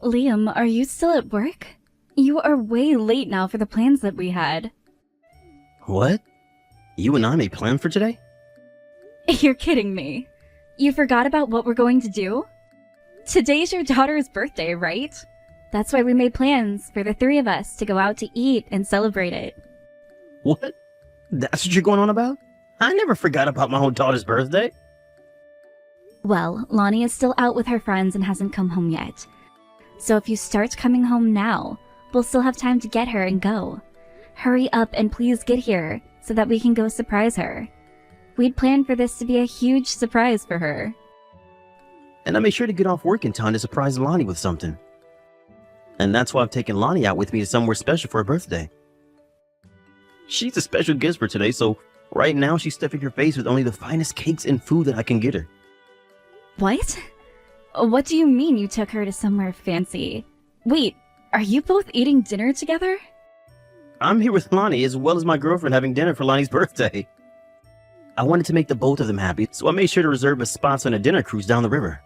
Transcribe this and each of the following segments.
Liam, are you still at work? You are way late now for the plans that we had. What? You and I made plans for today? You're kidding me. You forgot about what we're going to do? Today's your daughter's birthday, right? That's why we made plans for the three of us to go out to eat and celebrate it. What? That's what you're going on about? I never forgot about my own daughter's birthday. Well, Lonnie is still out with her friends and hasn't come home yet. So if you start coming home now, we'll still have time to get her and go. Hurry up and please get here so that we can go surprise her. We'd planned for this to be a huge surprise for her. And I made sure to get off work in time to surprise Lonnie with something. And that's why I've taken Lonnie out with me to somewhere special for her birthday. She's a special guest for today, so right now she's stuffing her face with only the finest cakes and food that I can get her. What? What do you mean you took her to somewhere fancy? Wait, are you both eating dinner together? I'm here with Lonnie as well as my girlfriend having dinner for Lonnie's birthday. I wanted to make the both of them happy, so I made sure to reserve a spot on a dinner cruise down the river.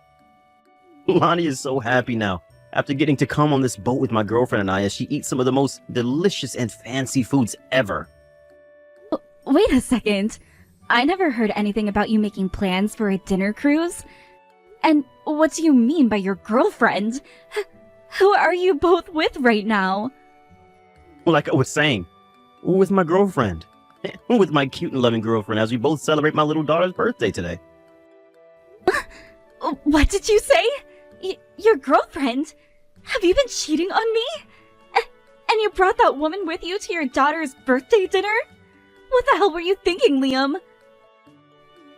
Lonnie is so happy now, after getting to come on this boat with my girlfriend and I as she eats some of the most delicious and fancy foods ever. Wait a second. I never heard anything about you making plans for a dinner cruise. And what do you mean by your girlfriend? Who are you both with right now? Like I was saying, with my girlfriend. With my cute and loving girlfriend as we both celebrate my little daughter's birthday today. What did you say? Your girlfriend? Have you been cheating on me? And you brought that woman with you to your daughter's birthday dinner? What the hell were you thinking, Liam?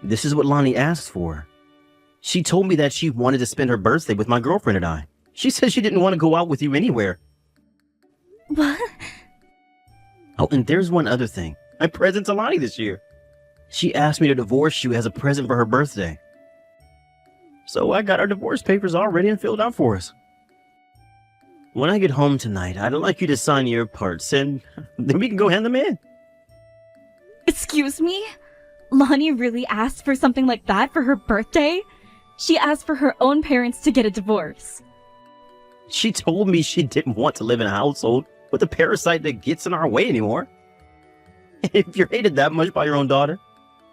This is what Lonnie asked for. She told me that she wanted to spend her birthday with my girlfriend and I. She said she didn't want to go out with you anywhere. What? Oh, and there's one other thing. My present to Lonnie this year. She asked me to divorce you as a present for her birthday. So I got our divorce papers all ready and filled out for us. When I get home tonight, I'd like you to sign your parts and then we can go hand them in. Excuse me? Lonnie really asked for something like that for her birthday? She asked for her own parents to get a divorce. She told me she didn't want to live in a household with a parasite that gets in our way anymore. If you're hated that much by your own daughter,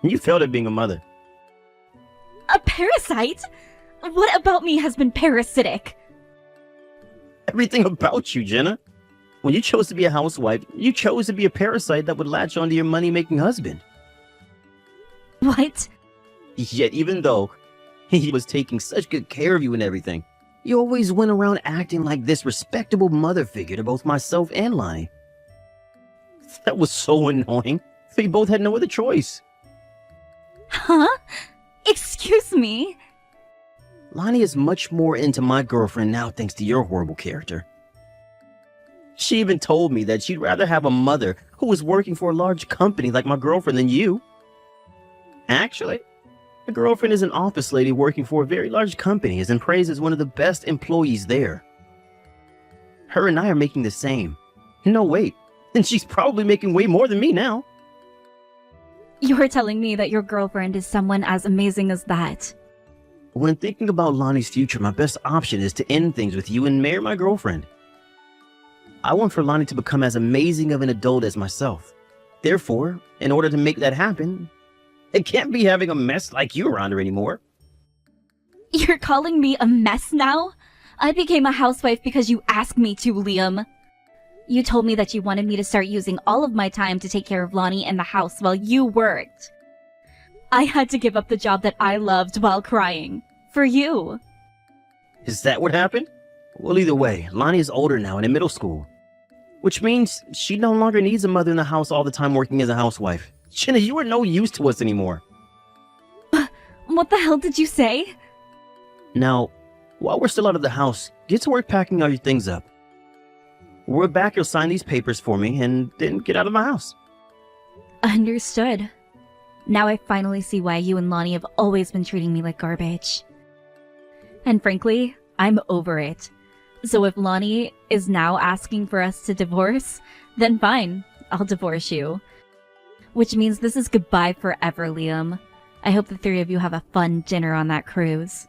you failed at being a mother. A parasite? What about me has been parasitic? Everything about you, Jenna. When you chose to be a housewife, you chose to be a parasite that would latch onto your money-making husband. What? Yet even though he was taking such good care of you and everything, you always went around acting like this respectable mother figure to both myself and Lonnie. That was so annoying. We both had no other choice. Huh? Excuse me? Lonnie is much more into my girlfriend now thanks to your horrible character. She even told me that she'd rather have a mother who was working for a large company like my girlfriend than you. Actually, my girlfriend is an office lady working for a very large company and praised as one of the best employees there. Her and I are making the same. No, wait. And she's probably making way more than me now. You're telling me that your girlfriend is someone as amazing as that? When thinking about Lonnie's future, my best option is to end things with you and marry my girlfriend. I want for Lonnie to become as amazing of an adult as myself. Therefore, in order to make that happen, it can't be having a mess like you around her anymore. You're calling me a mess now? I became a housewife because you asked me to, Liam. You told me that you wanted me to start using all of my time to take care of Lonnie and the house while you worked. I had to give up the job that I loved while crying. For you. Is that what happened? Well, either way, Lonnie is older now and in middle school. Which means she no longer needs a mother in the house all the time working as a housewife. Jenna, you are no use to us anymore. What the hell did you say? Now, while we're still out of the house, get to work packing all your things up. When we're back, you'll sign these papers for me and then get out of my house. Understood. Now I finally see why you and Lonnie have always been treating me like garbage. And frankly, I'm over it. So if Lonnie is now asking for us to divorce, then fine, I'll divorce you. Which means this is goodbye forever, Liam. I hope the three of you have a fun dinner on that cruise.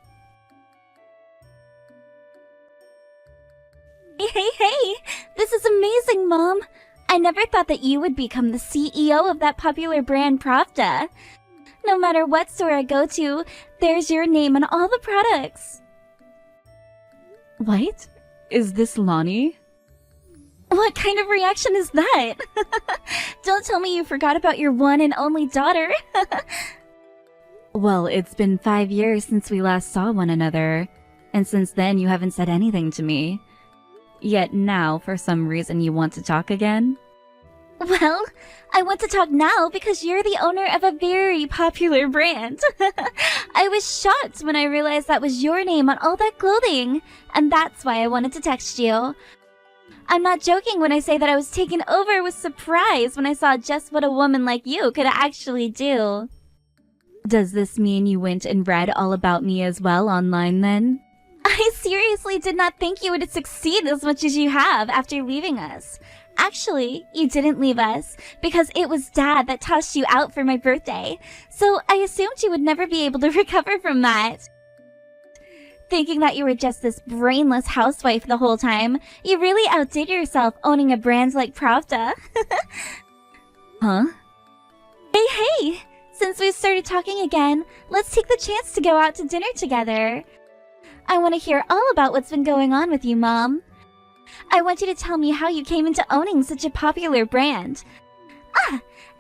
Hey! This is amazing, Mom! I never thought that you would become the CEO of that popular brand, Pravda. No matter what store I go to, there's your name on all the products. What? Is this Lonnie? What kind of reaction is that? Don't tell me you forgot about your one and only daughter. Well, it's been 5 years since we last saw one another, and since then you haven't said anything to me. Yet now, for some reason, you want to talk again? Well, I want to talk now because you're the owner of a very popular brand. I was shocked when I realized that was your name on all that clothing, and that's why I wanted to text you. I'm not joking when I say that I was taken over with surprise when I saw just what a woman like you could actually do. Does this mean you went and read all about me as well online then? I seriously did not think you would succeed as much as you have after leaving us. Actually, you didn't leave us because it was Dad that tossed you out for my birthday, so I assumed you would never be able to recover from that. Thinking that you were just this brainless housewife the whole time, you really outdid yourself owning a brand like Pravda. Huh? Hey! Since we've started talking again, let's take the chance to go out to dinner together. I want to hear all about what's been going on with you, Mom. I want you to tell me how you came into owning such a popular brand.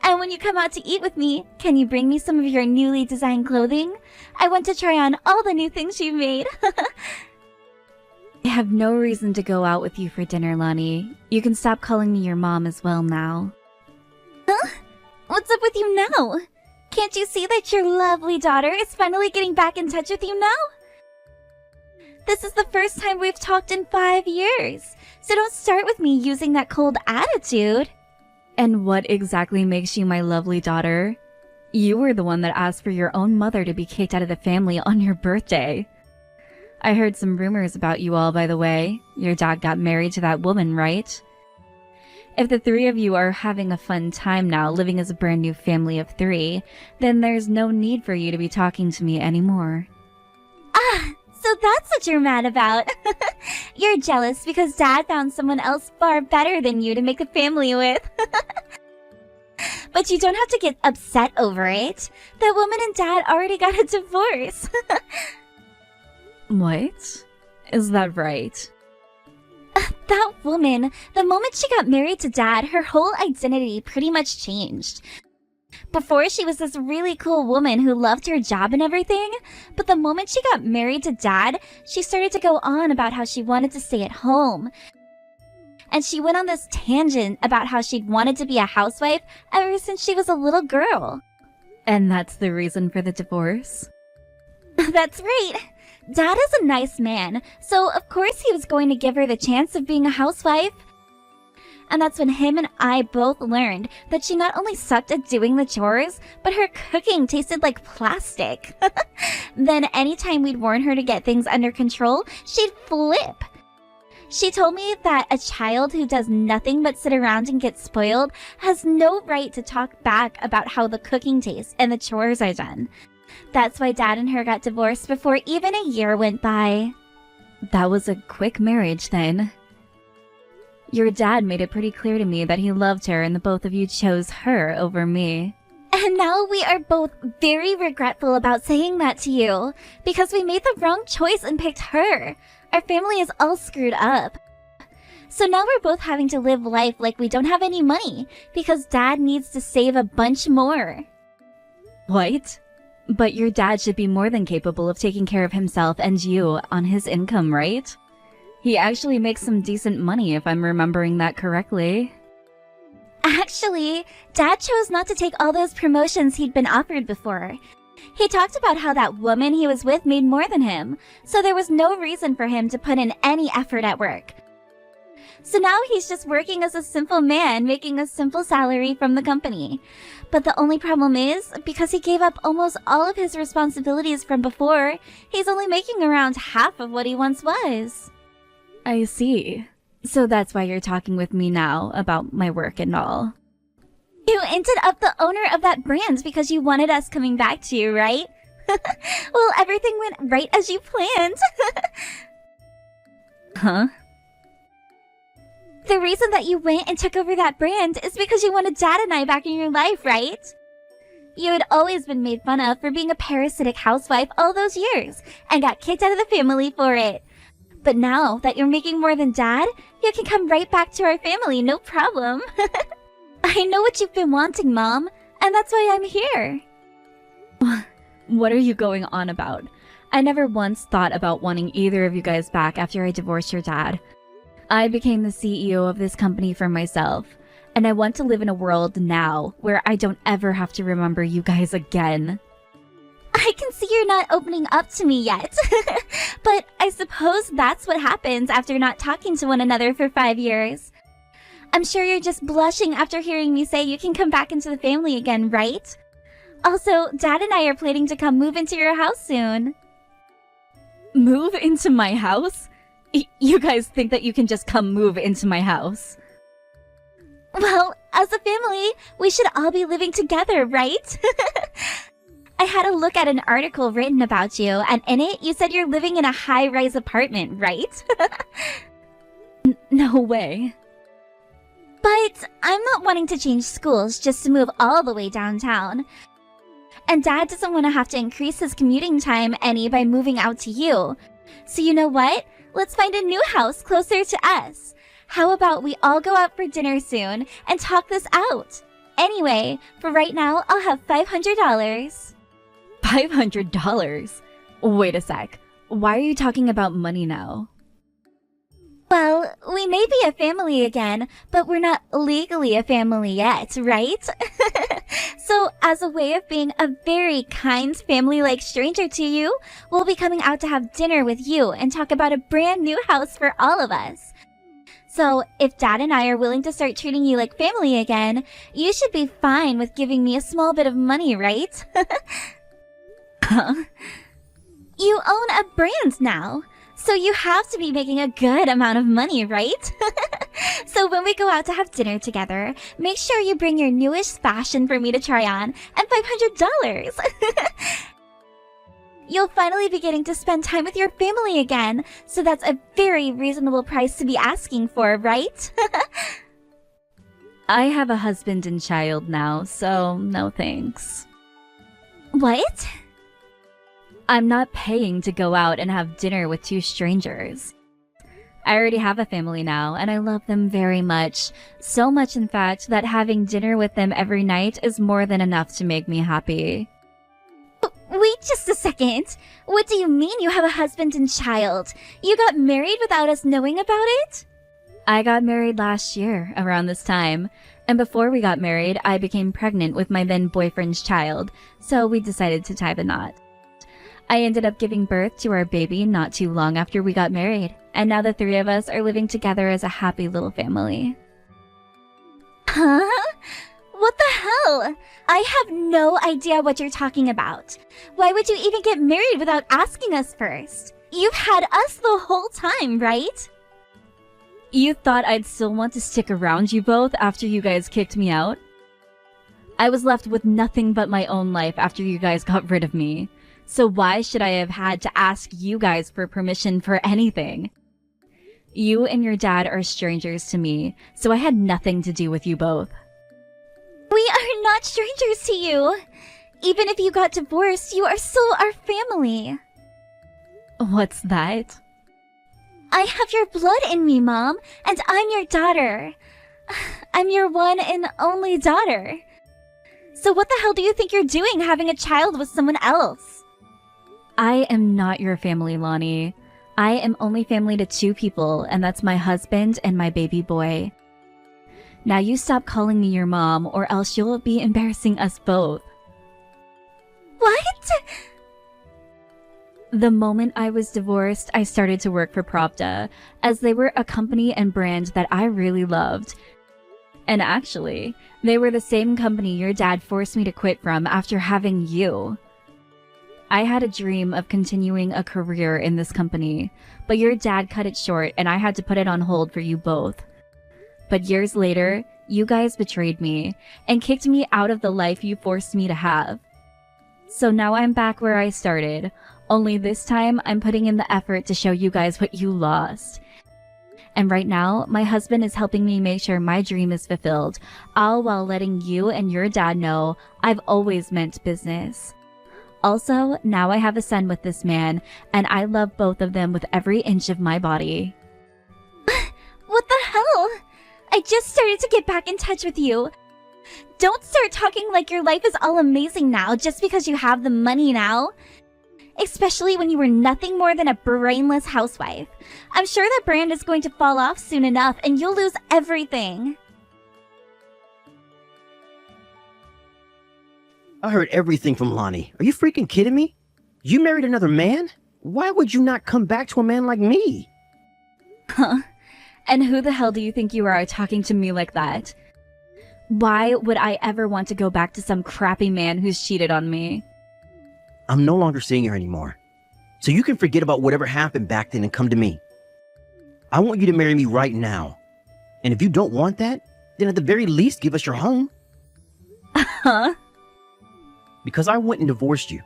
And when you come out to eat with me, can you bring me some of your newly designed clothing? I want to try on all the new things you've made. I have no reason to go out with you for dinner, Lonnie. You can stop calling me your mom as well now. Huh? What's up with you now? Can't you see that your lovely daughter is finally getting back in touch with you now? This is the first time we've talked in 5 years, so don't start with me using that cold attitude. And what exactly makes you my lovely daughter? You were the one that asked for your own mother to be kicked out of the family on your birthday. I heard some rumors about you all, by the way. Your dad got married to that woman, right? If the three of you are having a fun time now, living as a brand new family of 3, then there's no need for you to be talking to me anymore. So that's what you're mad about. You're jealous because Dad found someone else far better than you to make a family with. But you don't have to get upset over it. That woman and Dad already got a divorce. What? Is that right? That woman, the moment she got married to Dad, her whole identity pretty much changed. Before, she was this really cool woman who loved her job and everything, but the moment she got married to Dad, she started to go on about how she wanted to stay at home. And she went on this tangent about how she'd wanted to be a housewife ever since she was a little girl. And that's the reason for the divorce? That's right. Dad is a nice man, so of course he was going to give her the chance of being a housewife. And that's when him and I both learned that she not only sucked at doing the chores, but her cooking tasted like plastic. Then anytime we'd warn her to get things under control, she'd flip. She told me that a child who does nothing but sit around and get spoiled has no right to talk back about how the cooking tastes and the chores are done. That's why Dad and her got divorced before even a year went by. That was a quick marriage then. Your dad made it pretty clear to me that he loved her and the both of you chose her over me. And now we are both very regretful about saying that to you, because we made the wrong choice and picked her. Our family is all screwed up. So now we're both having to live life like we don't have any money, because Dad needs to save a bunch more. What? But your dad should be more than capable of taking care of himself and you on his income, right? He actually makes some decent money, if I'm remembering that correctly. Actually, Dad chose not to take all those promotions he'd been offered before. He talked about how that woman he was with made more than him, so there was no reason for him to put in any effort at work. So now he's just working as a simple man, making a simple salary from the company. But the only problem is, because he gave up almost all of his responsibilities from before, he's only making around half of what he once was. I see. So that's why you're talking with me now about my work and all. You ended up the owner of that brand because you wanted us coming back to you, right? Well, everything went right as you planned. Huh? The reason that you went and took over that brand is because you wanted Dad and I back in your life, right? You had always been made fun of for being a parasitic housewife all those years and got kicked out of the family for it. But now that you're making more than Dad, you can come right back to our family, no problem. I know what you've been wanting, Mom, and that's why I'm here. What are you going on about? I never once thought about wanting either of you guys back after I divorced your dad. I became the CEO of this company for myself, and I want to live in a world now where I don't ever have to remember you guys again. I can see you're not opening up to me yet, but I suppose that's what happens after not talking to one another for 5 years. I'm sure you're just blushing after hearing me say you can come back into the family again, right? Also, Dad and I are planning to come move into your house soon. Move into my house? You guys think that you can just come move into my house? Well, as a family, we should all be living together, right? I had a look at an article written about you, and in it, you said you're living in a high-rise apartment, right? No way. But I'm not wanting to change schools just to move all the way downtown. And Dad doesn't want to have to increase his commuting time any by moving out to you. So you know what? Let's find a new house closer to us. How about we all go out for dinner soon and talk this out? Anyway, for right now, I'll have $500. $500? Wait a sec. Why are you talking about money now? Well, we may be a family again, but we're not legally a family yet, right? So, as a way of being a very kind family-like stranger to you, we'll be coming out to have dinner with you and talk about a brand new house for all of us. So, if Dad and I are willing to start treating you like family again, you should be fine with giving me a small bit of money, right? Huh? You own a brand now. So you have to be making a good amount of money, right? So when we go out to have dinner together, make sure you bring your newest fashion for me to try on and $500. You'll finally be getting to spend time with your family again, so that's a very reasonable price to be asking for, right? I have a husband and child now, so no thanks. What? I'm not paying to go out and have dinner with 2 strangers. I already have a family now, and I love them very much. So much, in fact, that having dinner with them every night is more than enough to make me happy. Wait just a second. What do you mean you have a husband and child? You got married without us knowing about it? I got married last year, around this time. And before we got married, I became pregnant with my then boyfriend's child, so we decided to tie the knot. I ended up giving birth to our baby not too long after we got married, and now the 3 of us are living together as a happy little family. Huh? What the hell? I have no idea what you're talking about. Why would you even get married without asking us first? You've had us the whole time, right? You thought I'd still want to stick around you both after you guys kicked me out? I was left with nothing but my own life after you guys got rid of me. So why should I have had to ask you guys for permission for anything? You and your dad are strangers to me, so I had nothing to do with you both. We are not strangers to you. Even if you got divorced, you are still our family. What's that? I have your blood in me, Mom, and I'm your daughter. I'm your one and only daughter. So what the hell do you think you're doing having a child with someone else? I am not your family, Lonnie. I am only family to 2 people, and that's my husband and my baby boy. Now you stop calling me your mom, or else you'll be embarrassing us both. What? The moment I was divorced, I started to work for Pravda, as they were a company and brand that I really loved. And actually, they were the same company your dad forced me to quit from after having you. I had a dream of continuing a career in this company, but your dad cut it short and I had to put it on hold for you both. But years later, you guys betrayed me and kicked me out of the life you forced me to have. So now I'm back where I started, only this time I'm putting in the effort to show you guys what you lost. And right now, my husband is helping me make sure my dream is fulfilled, all while letting you and your dad know I've always meant business. Also, now I have a son with this man, and I love both of them with every inch of my body. What the hell? I just started to get back in touch with you. Don't start talking like your life is all amazing now just because you have the money now. Especially when you were nothing more than a brainless housewife. I'm sure that brand is going to fall off soon enough and you'll lose everything. I heard everything from Lonnie. Are you freaking kidding me? You married another man? Why would you not come back to a man like me? Huh? And who the hell do you think you are talking to me like that? Why would I ever want to go back to some crappy man who's cheated on me? I'm no longer seeing her anymore. So you can forget about whatever happened back then and come to me. I want you to marry me right now. And if you don't want that, then at the very least give us your home. Huh? Because I went and divorced you,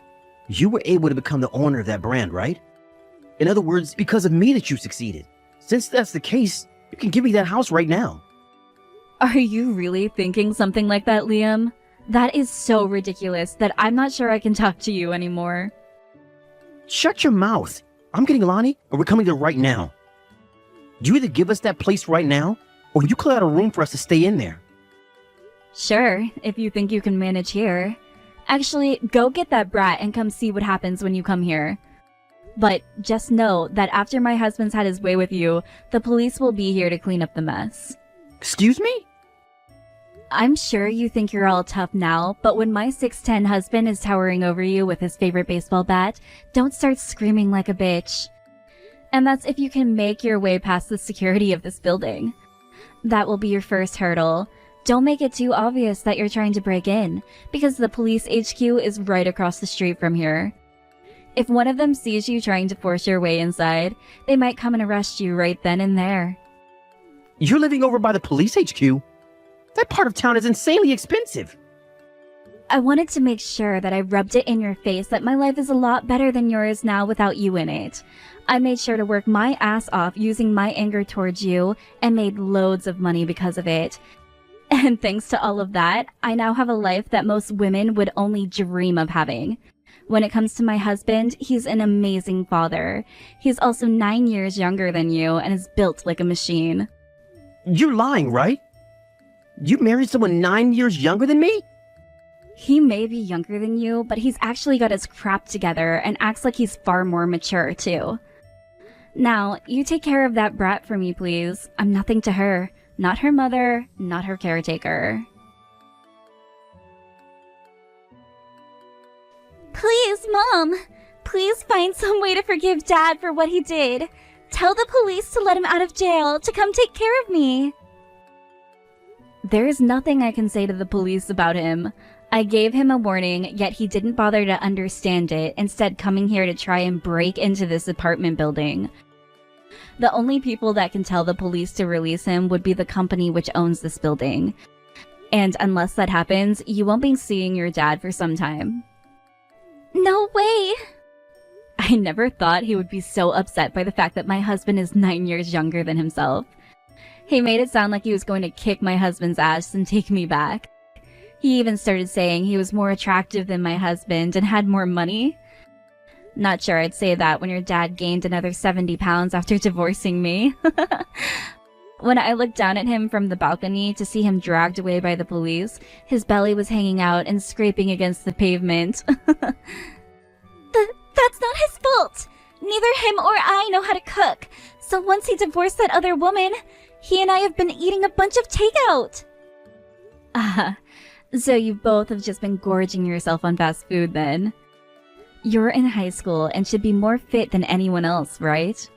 you were able to become the owner of that brand, right? In other words, because of me that you succeeded. Since that's the case, you can give me that house right now. Are you really thinking something like that, Liam? That is so ridiculous that I'm not sure I can talk to you anymore. Shut your mouth. I'm getting Lonnie, and we're coming there right now. You either give us that place right now, or you clear out a room for us to stay in there. Sure, if you think you can manage here. Actually, go get that brat and come see what happens when you come here. But just know that after my husband's had his way with you, the police will be here to clean up the mess. Excuse me? I'm sure you think you're all tough now, but when my 6'10" husband is towering over you with his favorite baseball bat, don't start screaming like a bitch. And that's if you can make your way past the security of this building. That will be your first hurdle. Don't make it too obvious that you're trying to break in, because the police HQ is right across the street from here. If one of them sees you trying to force your way inside, they might come and arrest you right then and there. You're living over by the police HQ? That part of town is insanely expensive. I wanted to make sure that I rubbed it in your face that my life is a lot better than yours now without you in it. I made sure to work my ass off using my anger towards you and made loads of money because of it. And thanks to all of that, I now have a life that most women would only dream of having. When it comes to my husband, he's an amazing father. He's also 9 years younger than you and is built like a machine. You're lying, right? You married someone 9 years younger than me? He may be younger than you, but he's actually got his crap together and acts like he's far more mature, too. Now, you take care of that brat for me, please. I'm nothing to her. Not her mother, not her caretaker. Please, Mom. Please find some way to forgive Dad for what he did. Tell the police to let him out of jail to come take care of me. There is nothing I can say to the police about him. I gave him a warning, yet he didn't bother to understand it, instead coming here to try and break into this apartment building. The only people that can tell the police to release him would be the company which owns this building. And unless that happens, you won't be seeing your dad for some time. No way. I never thought he would be so upset by the fact that my husband is 9 years younger than himself. He made it sound like he was going to kick my husband's ass and take me back. He even started saying he was more attractive than my husband and had more money. Not sure I'd say that when your dad gained another 70 pounds after divorcing me. When I looked down at him from the balcony to see him dragged away by the police, his belly was hanging out and scraping against the pavement. That's not his fault. Neither him or I know how to cook. So once he divorced that other woman, he and I have been eating a bunch of takeout. So you both have just been gorging yourself on fast food then. You're in high school and should be more fit than anyone else, right?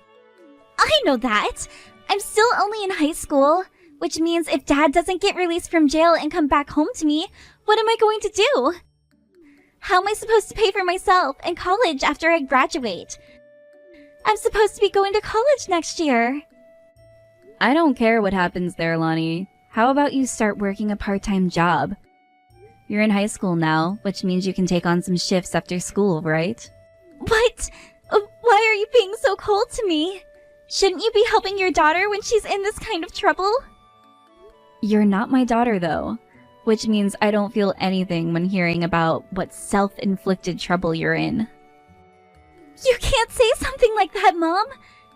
I know that. I'm still only in high school, which means if Dad doesn't get released from jail and come back home to me, what am I going to do? How am I supposed to pay for myself and college after I graduate? I'm supposed to be going to college next year. I don't care what happens there, Lonnie. How about you start working a part-time job? You're in high school now, which means you can take on some shifts after school, right? What? Why are you being so cold to me? Shouldn't you be helping your daughter when she's in this kind of trouble? You're not my daughter, though, which means I don't feel anything when hearing about what self-inflicted trouble you're in. You can't say something like that, Mom.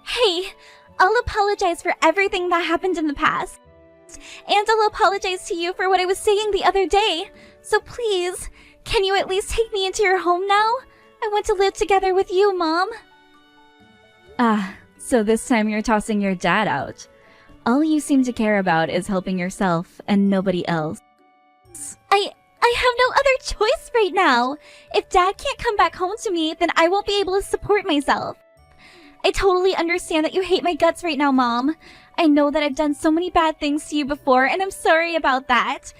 Hey, I'll apologize for everything that happened in the past. And I'll apologize to you for what I was saying the other day. So please, can you at least take me into your home now? I want to live together with you, Mom. Ah, so this time you're tossing your dad out. All you seem to care about is helping yourself and nobody else. I have no other choice right now. If Dad can't come back home to me, then I won't be able to support myself. I totally understand that you hate my guts right now, Mom. I know that I've done so many bad things to you before, and I'm sorry about that.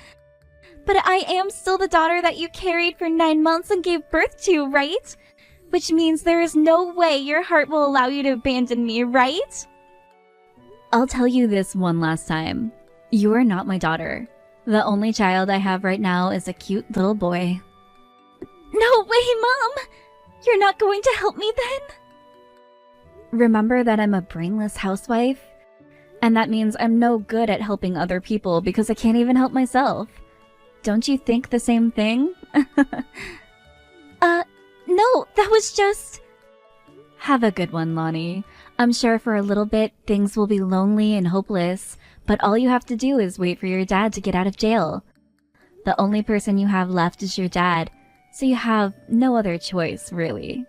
But I am still the daughter that you carried for 9 months and gave birth to, right? Which means there is no way your heart will allow you to abandon me, right? I'll tell you this one last time. You are not my daughter. The only child I have right now is a cute little boy. No way, Mom! You're not going to help me then? Remember that I'm a brainless housewife? And that means I'm no good at helping other people because I can't even help myself. Don't you think the same thing? No, that was just... Have a good one, Lonnie. I'm sure for a little bit things will be lonely and hopeless, but all you have to do is wait for your dad to get out of jail. The only person you have left is your dad, so you have no other choice, really.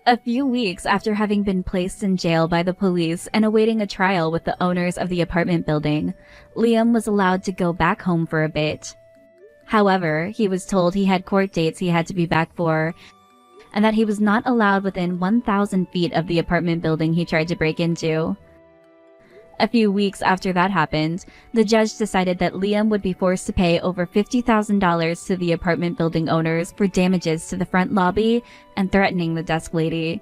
A few weeks after having been placed in jail by the police and awaiting a trial with the owners of the apartment building, Liam was allowed to go back home for a bit. However, he was told he had court dates he had to be back for, and that he was not allowed within 1,000 feet of the apartment building he tried to break into. A few weeks after that happened, the judge decided that Liam would be forced to pay over $50,000 to the apartment building owners for damages to the front lobby and threatening the desk lady.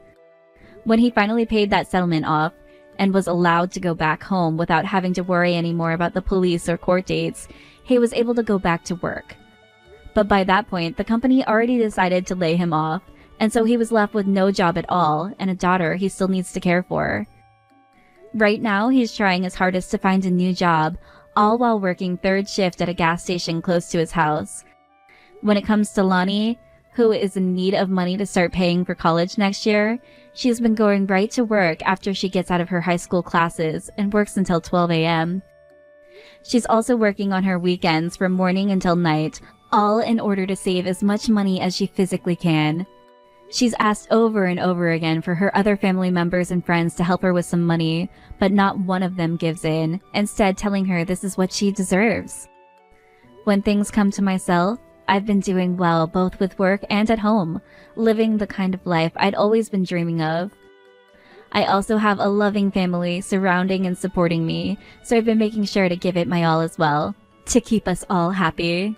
When he finally paid that settlement off and was allowed to go back home without having to worry anymore about the police or court dates, he was able to go back to work. But by that point, the company already decided to lay him off, and so he was left with no job at all and a daughter he still needs to care for. Right now, he's trying his hardest to find a new job, all while working third shift at a gas station close to his house. When it comes to Lonnie, who is in need of money to start paying for college next year, she's been going right to work after she gets out of her high school classes and works until 12 a.m. She's also working on her weekends from morning until night, all in order to save as much money as she physically can. She's asked over and over again for her other family members and friends to help her with some money, but not one of them gives in, instead telling her this is what she deserves. When things come to myself, I've been doing well both with work and at home, living the kind of life I'd always been dreaming of. I also have a loving family surrounding and supporting me, so I've been making sure to give it my all as well, to keep us all happy.